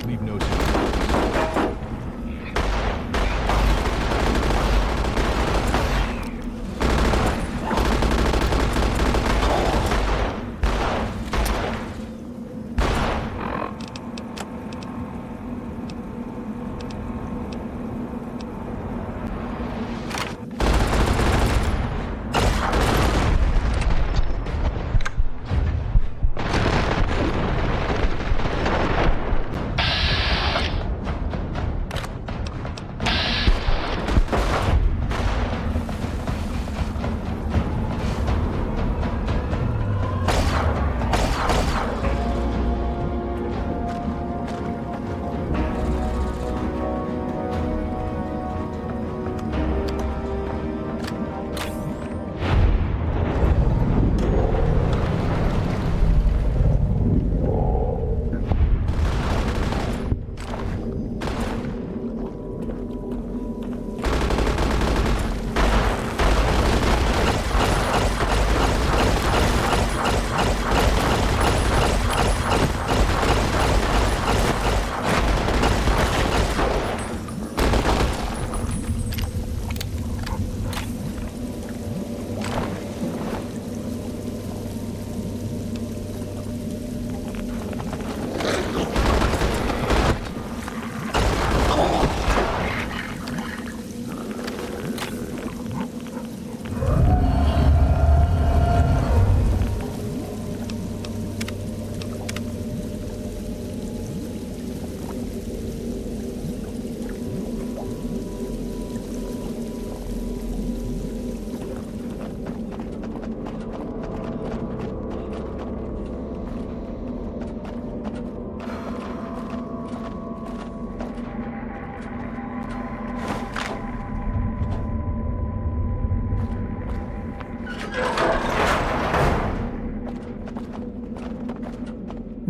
leave no surprises.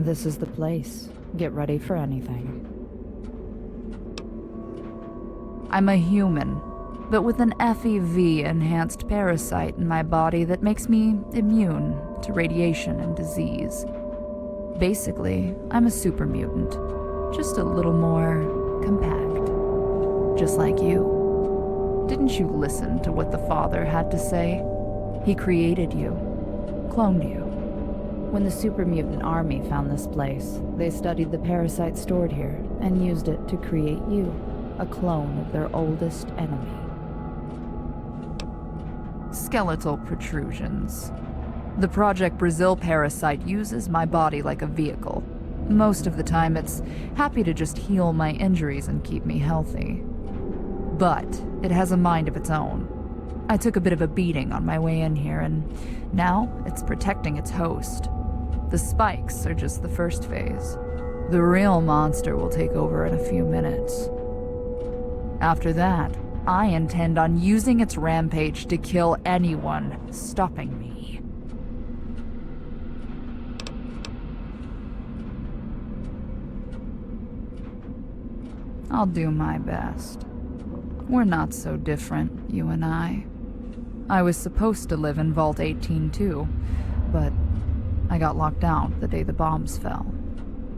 This is the place. Get ready for anything. I'm a human, but with an FEV-enhanced parasite in my body that makes me immune to radiation and disease. Basically, I'm a super mutant, just a little more compact. Just like you. Didn't you listen to what the Father had to say? He created you, cloned you. When the super mutant army found this place, they studied the parasite stored here and used it to create you, a clone of their oldest enemy. Skeletal protrusions. The Project Brazil parasite uses my body like a vehicle. Most of the time, it's happy to just heal my injuries and keep me healthy. But it has a mind of its own. I took a bit of a beating on my way in here, and now it's protecting its host. The spikes are just the first phase. The real monster will take over in a few minutes. After that, I intend on using its rampage to kill anyone stopping me. I'll do my best. We're not so different, you and I. I was supposed to live in Vault 18 too, but I got locked out the day the bombs fell.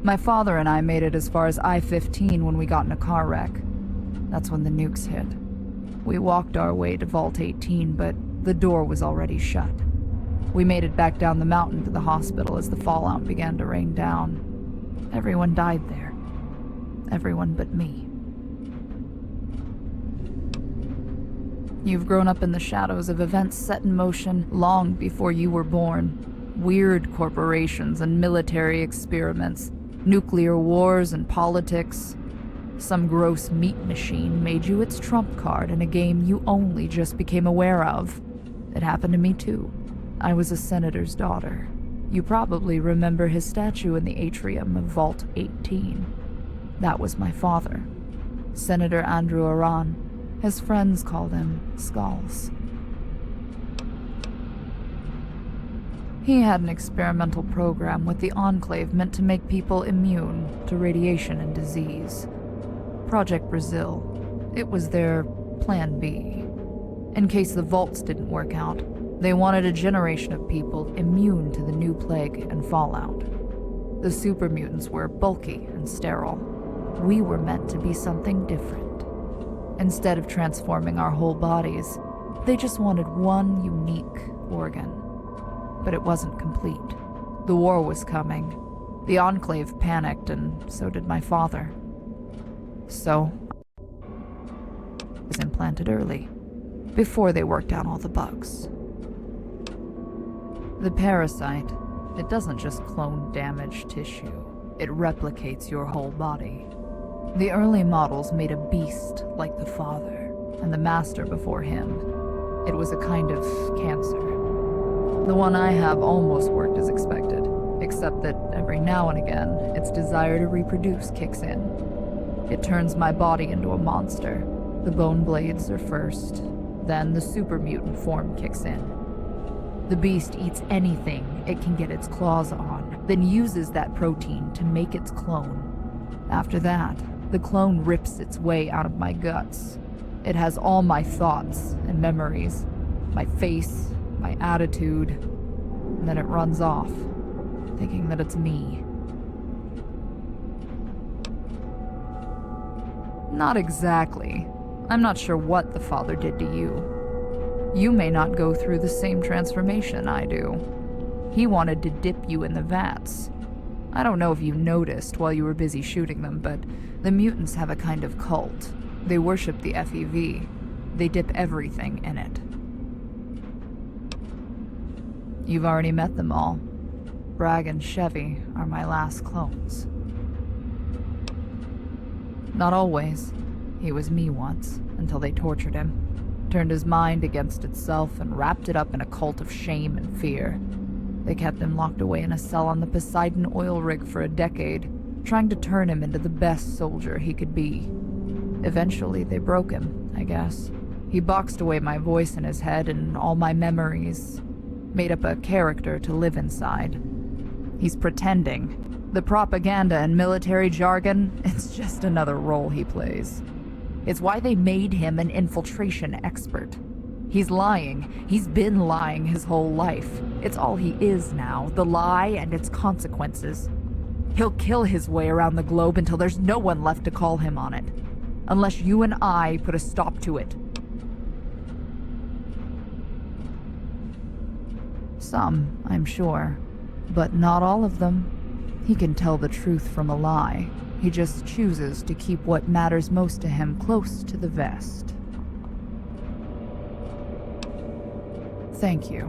My father and I made it as far as I-15 when we got in a car wreck. That's when the nukes hit. We walked our way to Vault 18, but the door was already shut. We made it back down the mountain to the hospital as the fallout began to rain down. Everyone died there. Everyone but me. You've grown up in the shadows of events set in motion long before you were born. Weird corporations and military experiments, nuclear wars and politics. Some gross meat machine made you its trump card in a game you only just became aware of. It happened to me too. I was a senator's daughter. You probably remember his statue in the atrium of Vault 18. That was my father, Senator Andrew Aran. His friends called him Skulls. He had an experimental program with the Enclave meant to make people immune to radiation and disease. Project Brazil. It was their Plan B. In case the vaults didn't work out, they wanted a generation of people immune to the new plague and fallout. The super mutants were bulky and sterile. We were meant to be something different. Instead of transforming our whole bodies, they just wanted one unique organ. But it wasn't complete. The war was coming. The Enclave panicked, and so did my father. So, I was implanted early, before they worked out all the bugs. The parasite, it doesn't just clone damaged tissue. It replicates your whole body. The early models made a beast like the father, and the master before him. It was a kind of cancer. The one I have almost worked as expected, except that every now and again, its desire to reproduce kicks in. It turns my body into a monster. The bone blades are first, then the super mutant form kicks in. The beast eats anything it can get its claws on, then uses that protein to make its clone. After that, the clone rips its way out of my guts. It has all my thoughts and memories, my face, my attitude, and then it runs off, thinking that it's me. Not exactly. I'm not sure what the father did to you. You may not go through the same transformation I do. He wanted to dip you in the vats. I don't know if you noticed while you were busy shooting them, but the mutants have a kind of cult. They worship the FEV. They dip everything in it. You've already met them all. Bragg and Chevy are my last clones. Not always. He was me once, until they tortured him, turned his mind against itself and wrapped it up in a cult of shame and fear. They kept him locked away in a cell on the Poseidon oil rig for a decade, trying to turn him into the best soldier he could be. Eventually, they broke him, I guess. He boxed away my voice in his head and all my memories, made up a character to live inside. He's pretending. The propaganda and military jargon, it's just another role he plays. It's why they made him an infiltration expert. He's lying. He's been lying his whole life. It's all he is now, the lie and its consequences. He'll kill his way around the globe until there's no one left to call him on it. Unless you and I put a stop to it. Some, I'm sure, but not all of them. He can tell the truth from a lie. He just chooses to keep what matters most to him close to the vest. Thank you.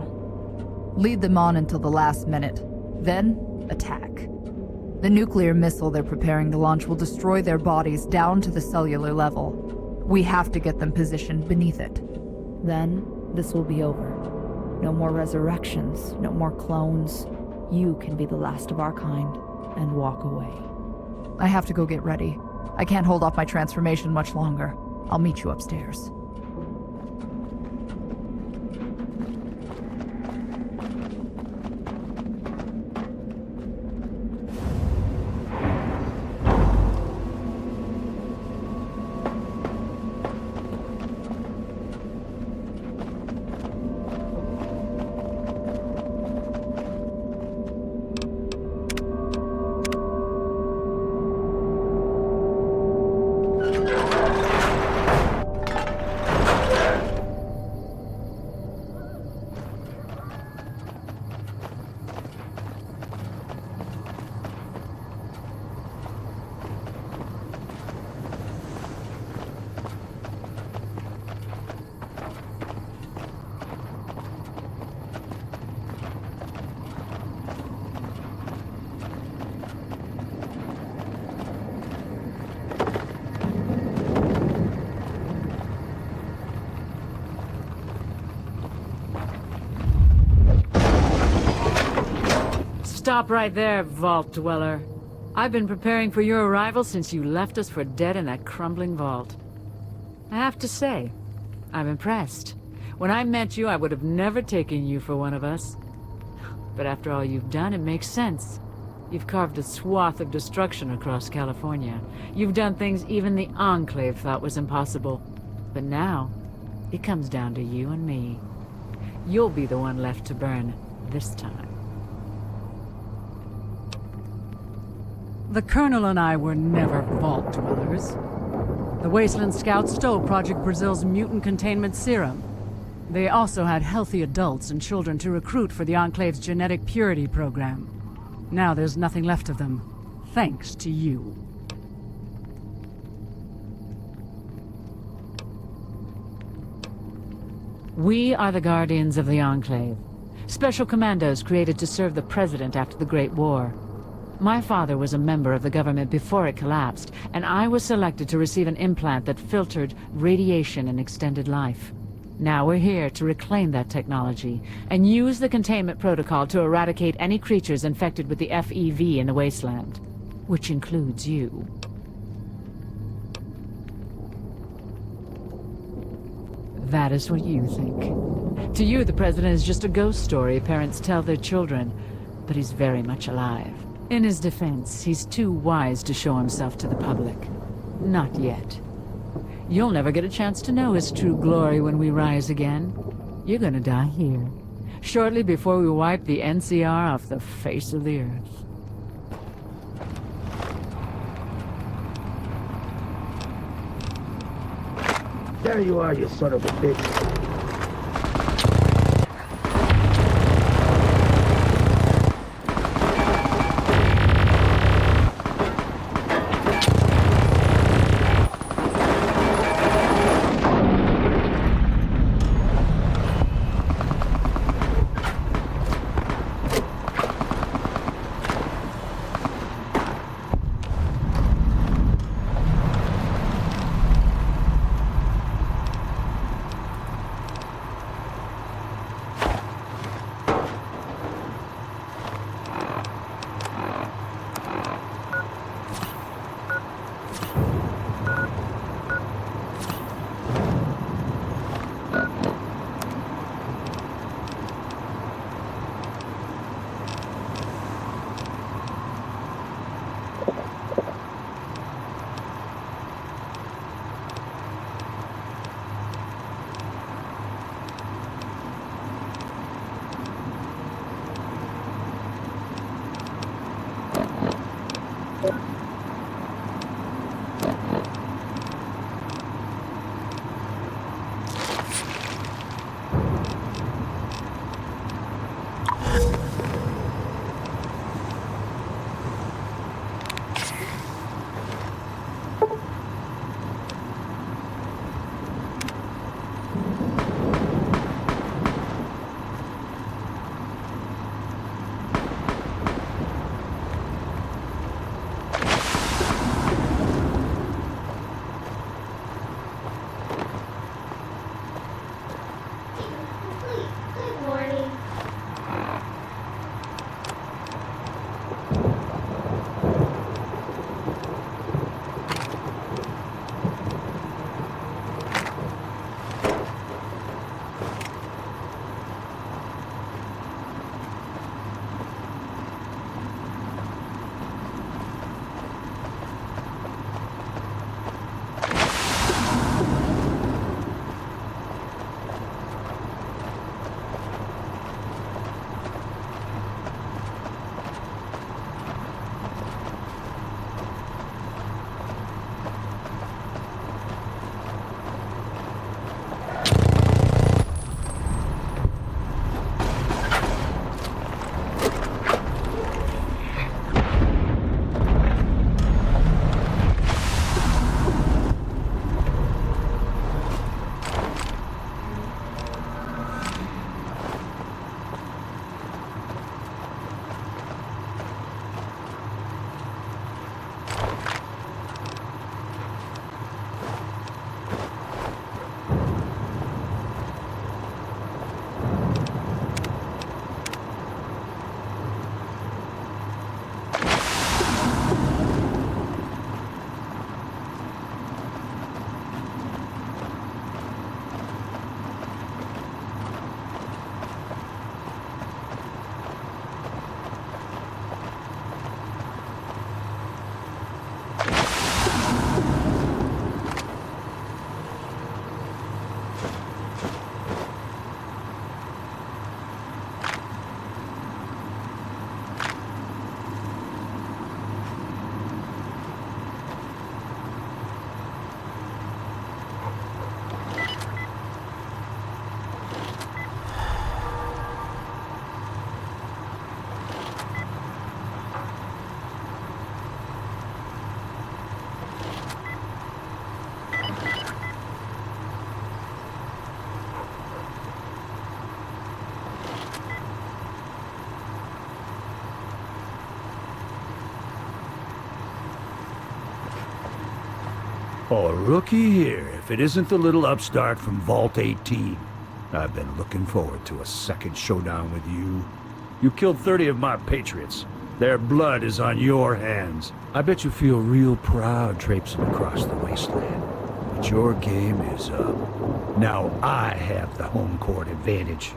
Lead them on until the last minute. Then, attack. The nuclear missile they're preparing to launch will destroy their bodies down to the cellular level. We have to get them positioned beneath it. Then, this will be over. No more resurrections, no more clones. You can be the last of our kind and walk away. I have to go get ready. I can't hold off my transformation much longer. I'll meet you upstairs. Stop right there, Vault Dweller. I've been preparing for your arrival since you left us for dead in that crumbling vault. I have to say, I'm impressed. When I met you, I would have never taken you for one of us. But after all you've done, it makes sense. You've carved a swath of destruction across California. You've done things even the Enclave thought was impossible. But now, it comes down to you and me. You'll be the one left to burn this time. The Colonel and I were never vault dwellers. The Wasteland Scouts stole Project Brazil's mutant containment serum. They also had healthy adults and children to recruit for the Enclave's genetic purity program. Now there's nothing left of them, thanks to you. We are the Guardians of the Enclave, special commandos created to serve the President after the Great War. My father was a member of the government before it collapsed, and I was selected to receive an implant that filtered radiation and extended life. Now we're here to reclaim that technology and use the containment protocol to eradicate any creatures infected with the FEV in the wasteland, which includes you. That is what you think. To you, the President is just a ghost story parents tell their children, but he's very much alive. In his defense, he's too wise to show himself to the public. Not yet. You'll never get a chance to know his true glory when we rise again. You're gonna die here, shortly before we wipe the NCR off the face of the earth. There you are, you son of a bitch. Oh, rookie here, if it isn't the little upstart from Vault 18. I've been looking forward to a second showdown with you. You killed 30 of my patriots. Their blood is on your hands. I bet you feel real proud traipsing across the wasteland. But your game is up. Now I have the home court advantage.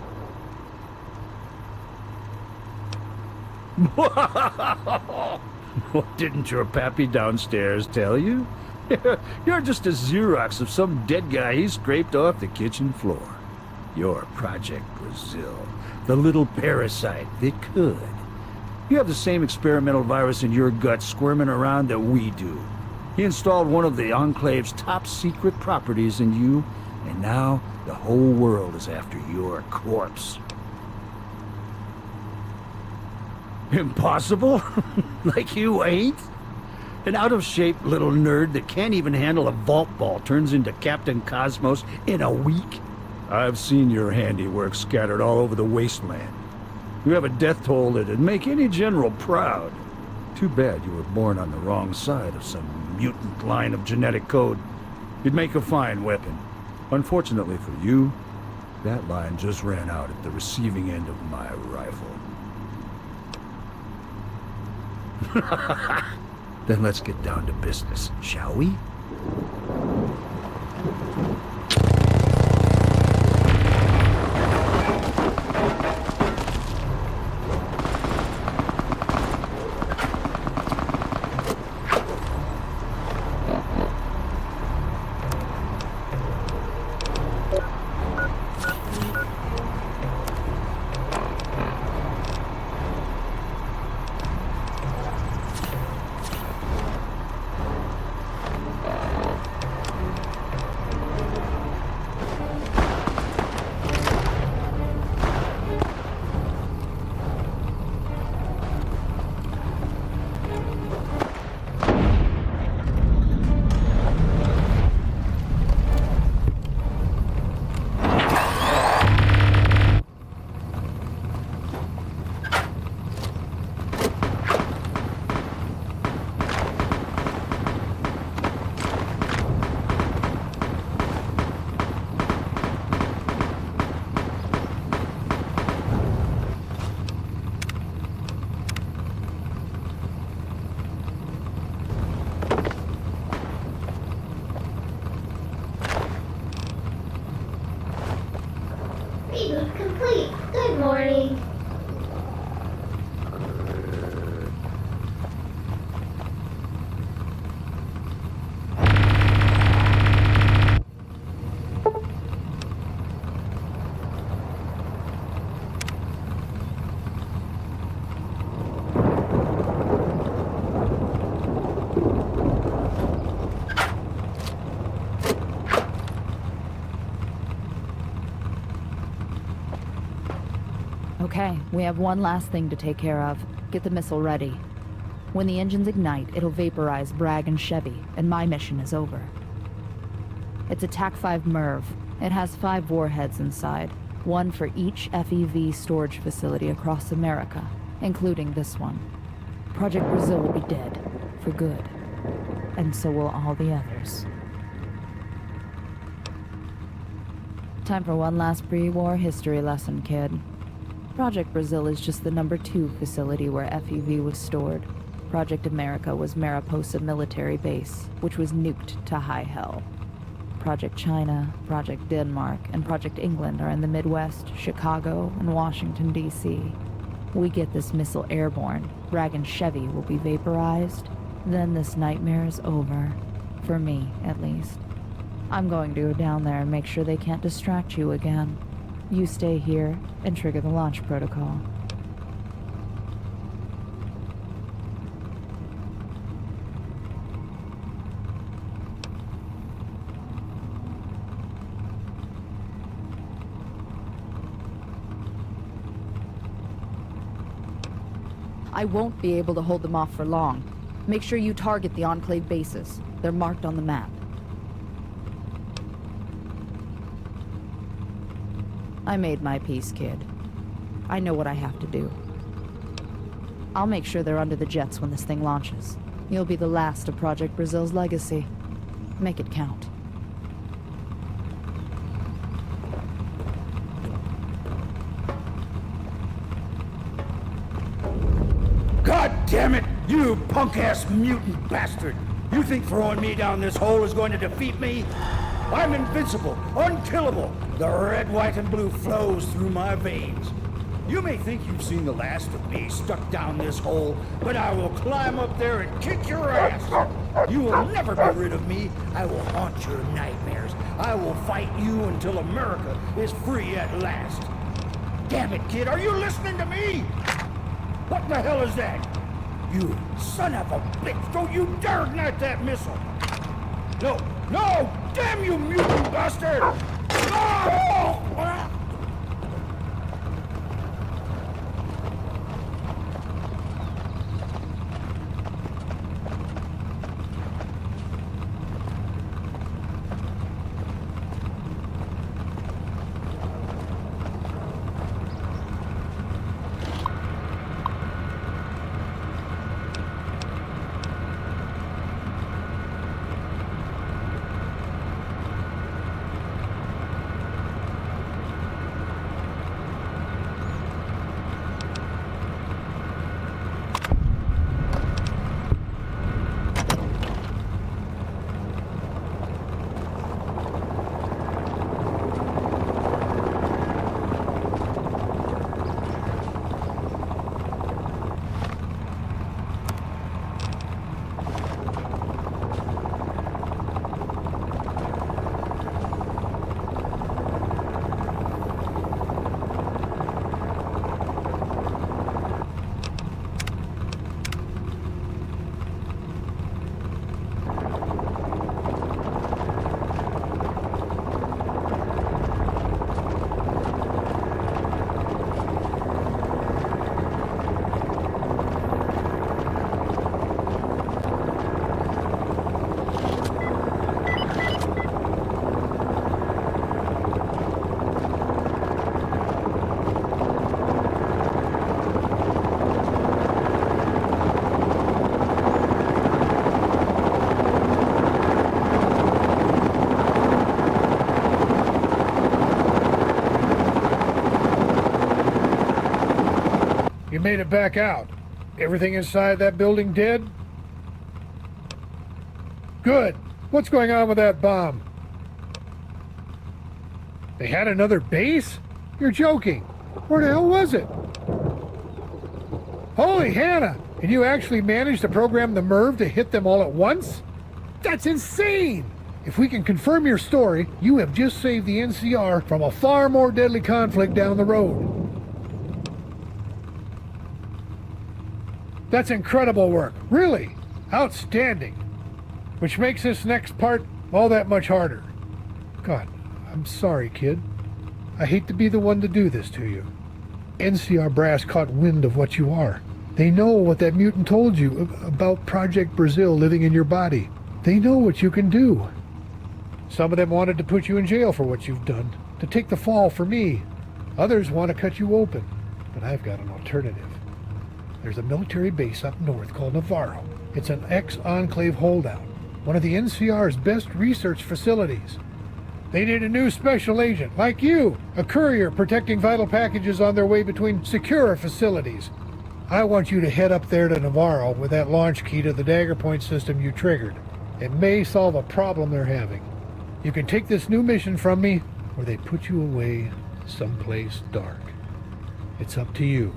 What didn't your pappy downstairs tell you? You're just a Xerox of some dead guy he scraped off the kitchen floor. You're Project Brazil, the little parasite that could. You have the same experimental virus in your gut squirming around that we do. He installed one of the Enclave's top secret properties in you, and now the whole world is after your corpse. Impossible? Like you ain't? An out-of-shape little nerd that can't even handle a vault ball turns into Captain Cosmos in a week? I've seen your handiwork scattered all over the wasteland. You have a death toll that'd make any general proud. Too bad you were born on the wrong side of some mutant line of genetic code. You'd make a fine weapon. Unfortunately for you, that line just ran out at the receiving end of my rifle. Then let's get down to business, shall we? Reboot complete. Good morning. Okay, we have one last thing to take care of. Get the missile ready. When the engines ignite, it'll vaporize Bragg and Chevy, and my mission is over. It's a TAC-5 MIRV. It has 5 warheads inside, one for each FEV storage facility across America, including this one. Project Brazil will be dead, for good. And so will all the others. Time for one last pre-war history lesson, kid. Project Brazil is just the number 2 facility where FEV was stored. Project America was Mariposa Military Base, which was nuked to high hell. Project China, Project Denmark, and Project England are in the Midwest, Chicago, and Washington, D.C. We get this missile airborne, Bragg and Chevy will be vaporized, then this nightmare is over. For me, at least. I'm going to go down there and make sure they can't distract you again. You stay here and trigger the launch protocol. I won't be able to hold them off for long. Make sure you target the Enclave bases. They're marked on the map. I made my peace, kid. I know what I have to do. I'll make sure they're under the jets when this thing launches. You'll be the last of Project Brazil's legacy. Make it count. God damn it! You punk-ass mutant bastard! You think throwing me down this hole is going to defeat me? I'm invincible, unkillable. The red, white, and blue flows through my veins. You may think you've seen the last of me stuck down this hole, but I will climb up there and kick your ass. You will never be rid of me. I will haunt your nightmares. I will fight you until America is free at last. Damn it, kid, are you listening to me? What the hell is that? You son of a bitch, don't you dare ignite that missile! No, no! Damn you, mutant bastard! No! You made it back out. Everything inside that building dead? Good. What's going on with that bomb? They had another base? You're joking. Where the hell was it? Holy Hannah! And you actually managed to program the MIRV to hit them all at once? That's insane! If we can confirm your story, you have just saved the NCR from a far more deadly conflict down the road. That's incredible work. Really. Outstanding. Which makes this next part all that much harder. God, I'm sorry, kid. I hate to be the one to do this to you. NCR brass caught wind of what you are. They know what that mutant told you about Project Brazil living in your body. They know what you can do. Some of them wanted to put you in jail for what you've done, to take the fall for me. Others want to cut you open, but I've got an alternative. There's a military base up north called Navarro. It's an ex-Enclave holdout, one of the NCR's best research facilities. They need a new special agent, like you, a courier protecting vital packages on their way between secure facilities. I want you to head up there to Navarro with that launch key to the Dagger Point system you triggered. It may solve a problem they're having. You can take this new mission from me, or they put you away someplace dark. It's up to you.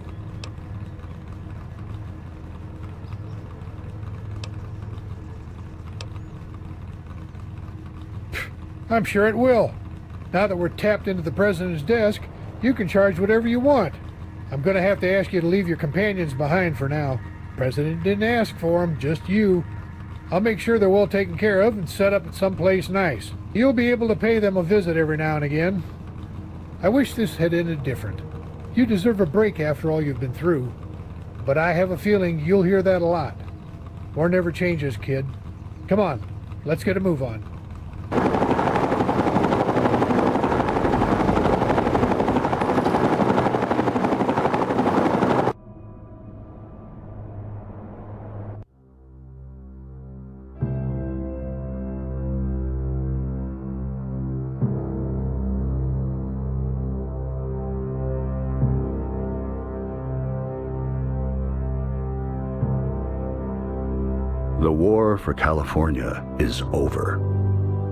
I'm sure it will. Now that we're tapped into the President's desk, you can charge whatever you want. I'm going to have to ask you to leave your companions behind for now. The President didn't ask for them, just you. I'll make sure they're well taken care of and set up at someplace nice. You'll be able to pay them a visit every now and again. I wish this had ended different. You deserve a break after all you've been through. But I have a feeling you'll hear that a lot. War never changes, kid. Come on, let's get a move on. war for California is over.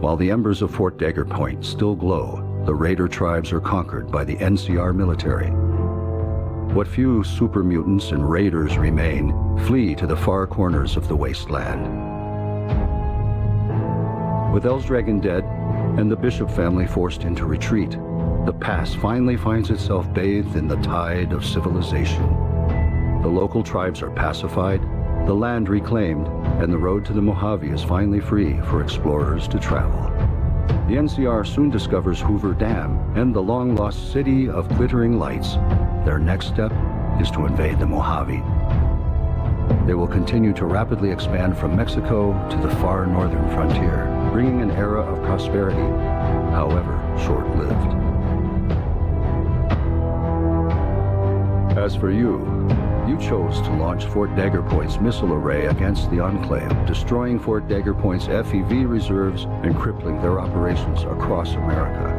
While the embers of Fort Dagger Point still glow, the Raider tribes are conquered by the NCR military. What few super mutants and raiders remain flee to the far corners of the wasteland. With Elsdragon dead and the Bishop family forced into retreat, the pass finally finds itself bathed in the tide of civilization. The local tribes are pacified, the land reclaimed, and the road to the Mojave is finally free for explorers to travel. The NCR soon discovers Hoover Dam and the long-lost city of glittering lights. Their next step is to invade the Mojave. They will continue to rapidly expand from Mexico to the far northern frontier, bringing an era of prosperity, however short-lived. As for you chose to launch Fort Dagger Point's missile array against the Enclave, destroying Fort Dagger Point's FEV reserves and crippling their operations across America.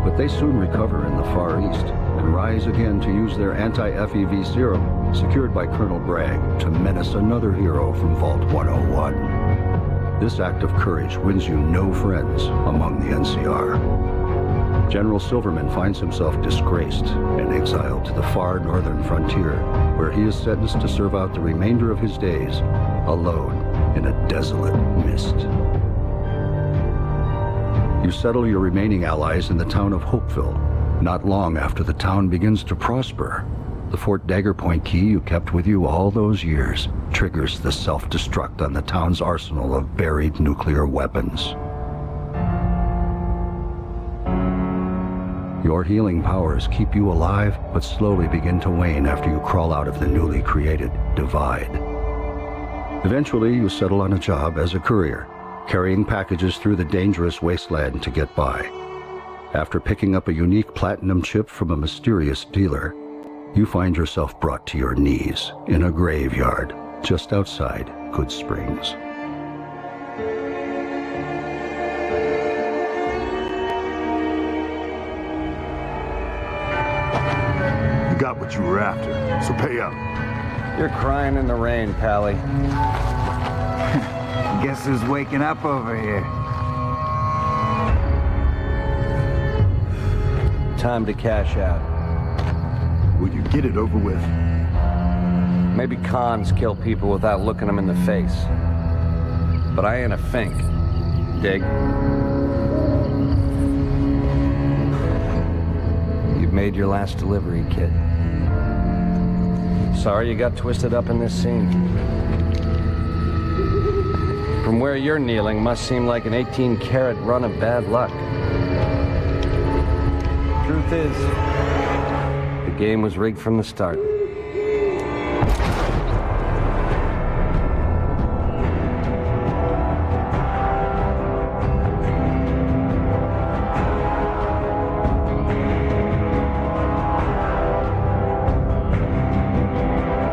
But they soon recover in the Far East and rise again to use their anti-FEV serum, secured by Colonel Bragg, to menace another hero from Vault 101. This act of courage wins you no friends among the NCR. General Silverman finds himself disgraced and exiled to the far northern frontier, where he is sentenced to serve out the remainder of his days alone in a desolate mist. You settle your remaining allies in the town of Hopeville. Not long after the town begins to prosper, the Fort Dagger Point key you kept with you all those years triggers the self-destruct on the town's arsenal of buried nuclear weapons. Your healing powers keep you alive, but slowly begin to wane after you crawl out of the newly created Divide. Eventually, you settle on a job as a courier, carrying packages through the dangerous wasteland to get by. After picking up a unique platinum chip from a mysterious dealer, you find yourself brought to your knees in a graveyard just outside Good Springs. Got what you were after, so pay up. You're crying in the rain, Pally. Guess who's waking up over here? Time to cash out. Will you get it over with? Maybe cons kill people without looking them in the face. But I ain't a fink. Dig? You've made your last delivery, kid. Sorry you got twisted up in this scene. From where you're kneeling must seem like an 18-carat run of bad luck. Truth is, the game was rigged from the start.